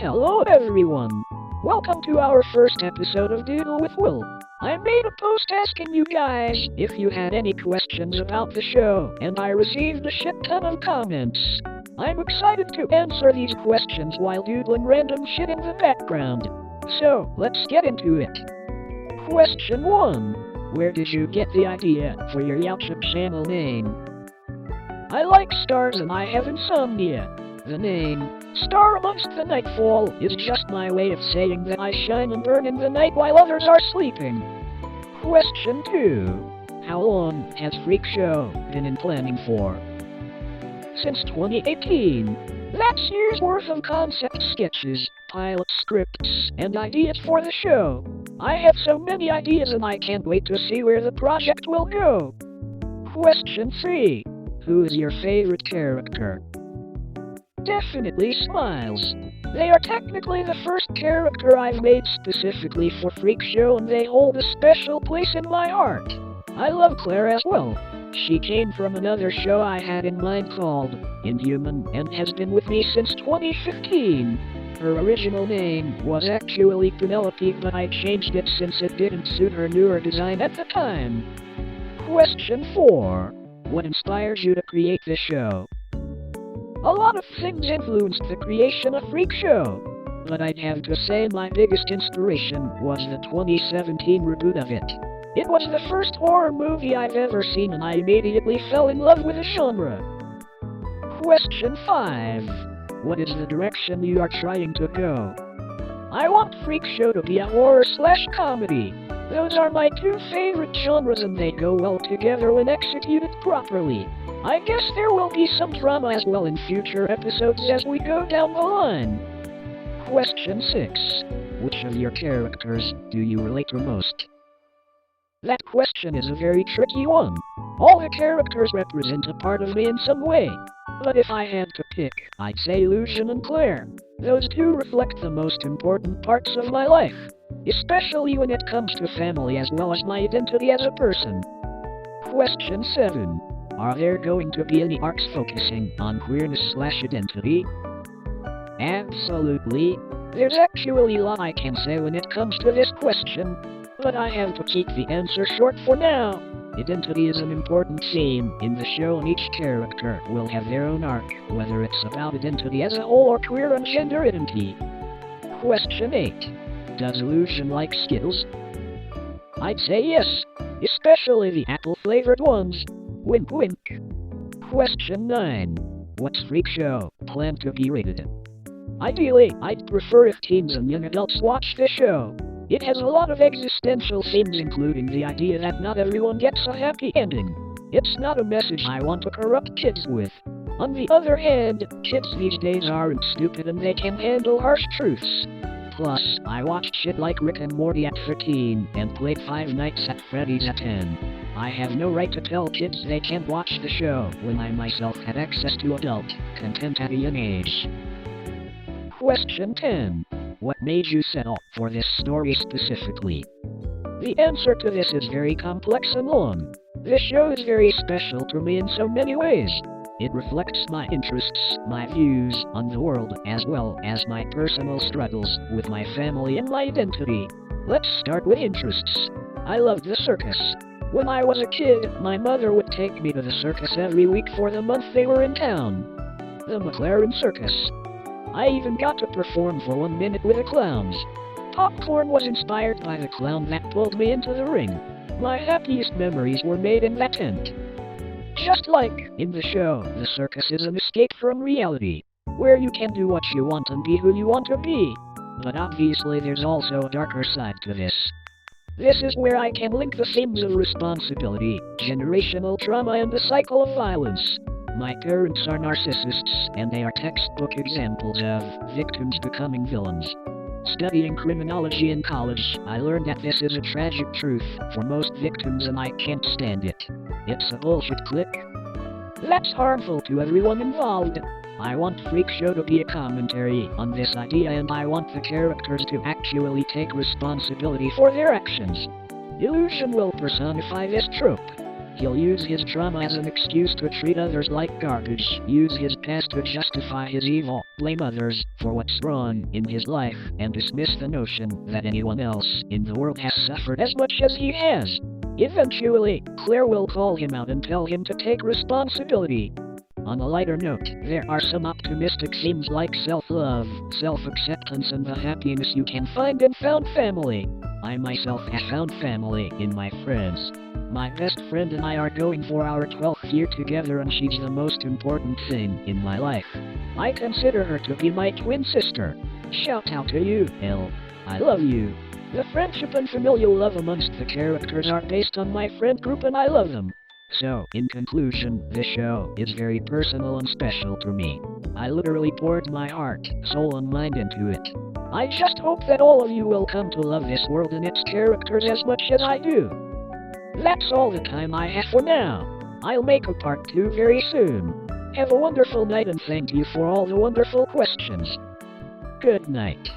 Hello everyone! Welcome to our first episode of Doodle with Will. I made a post asking you guys if you had any questions about the show, and I received a shit ton of comments. I'm excited to answer these questions while doodling random shit in the background. So, let's get into it. Question 1. Where did you get the idea for your YouTube channel name? I like stars and I have insomnia. The name, Star Amongst the Nightfall, is just my way of saying that I shine and burn in the night while others are sleeping. Question 2. How long has Freak Show been in planning for? Since 2018. That's years worth of concept sketches, pilot scripts, and ideas for the show. I have so many ideas and I can't wait to see where the project will go. Question 3. Who is your favorite character? Definitely Smiles. They are technically the first character I've made specifically for Freak Show and they hold a special place in my heart. I love Claire as well. She came from another show I had in mind called Inhuman and has been with me since 2015. Her original name was actually Penelope, but I changed it since it didn't suit her newer design at the time. Question 4. What inspired you to create this show? A lot of things influenced the creation of Freak Show, but I'd have to say my biggest inspiration was the 2017 reboot of it. It was the first horror movie I've ever seen and I immediately fell in love with the genre. Question 5. What is the direction you are trying to go? I want Freak Show to be a horror/comedy. Those are my two favorite genres and they go well together when executed properly. I guess there will be some drama as well in future episodes as we go down the line. Question 6. Which of your characters do you relate to most? That question is a very tricky one. All the characters represent a part of me in some way. But if I had to pick, I'd say Lucian and Claire. Those two reflect the most important parts of my life, especially when it comes to family as well as my identity as a person. Question 7. Are there going to be any arcs focusing on queerness/identity? Absolutely. There's actually a lot I can say when it comes to this question, but I have to keep the answer short for now. Identity is an important theme in the show and each character will have their own arc, whether it's about identity as a whole or queer and gender identity. Question 8. Does Lucian like Skittles? I'd say yes, especially the apple-flavored ones. Wink wink. Question 9. What's Freak Show planned to be rated? Ideally, I'd prefer if teens and young adults watch the show. It has a lot of existential themes including the idea that not everyone gets a happy ending. It's not a message I want to corrupt kids with. On the other hand, kids these days aren't stupid and they can handle harsh truths. Plus, I watched shit like Rick and Morty at 13 and played Five Nights at Freddy's at 10. I have no right to tell kids they can't watch the show when I myself had access to adult content at a young age. Question 10. What made you settle for this story specifically? The answer to this is very complex and long. This show is very special to me in so many ways. It reflects my interests, my views on the world, as well as my personal struggles with my family and my identity. Let's start with interests. I loved the circus. When I was a kid, my mother would take me to the circus every week for the month they were in town. The McLaren Circus. I even got to perform for 1 minute with the clowns. Popcorn was inspired by the clown that pulled me into the ring. My happiest memories were made in that tent. Just like in the show, the circus is an escape from reality, where you can do what you want and be who you want to be. But obviously there's also a darker side to this. This is where I can link the themes of responsibility, generational trauma, and the cycle of violence. My parents are narcissists, and they are textbook examples of victims becoming villains. Studying criminology in college, I learned that this is a tragic truth for most victims and I can't stand it. It's a bullshit click. That's harmful to everyone involved. I want Freak Show to be a commentary on this idea and I want the characters to actually take responsibility for their actions. Illusion will personify this trope. He'll use his trauma as an excuse to treat others like garbage, use his past to justify his evil, blame others for what's wrong in his life, and dismiss the notion that anyone else in the world has suffered as much as he has. Eventually, Claire will call him out and tell him to take responsibility. On a lighter note, there are some optimistic themes like self-love, self-acceptance, and the happiness you can find in found family. I myself have found family in my friends. My best friend and I are going for our 12th year together, and she's the most important thing in my life. I consider her to be my twin sister. Shout out to you, Elle. I love you. The friendship and familial love amongst the characters are based on my friend group, and I love them. So, in conclusion, this show is very personal and special to me. I literally poured my heart, soul, and mind into it. I just hope that all of you will come to love this world and its characters as much as I do. That's all the time I have for now. I'll make a part 2 very soon. Have a wonderful night, and thank you for all the wonderful questions. Good night.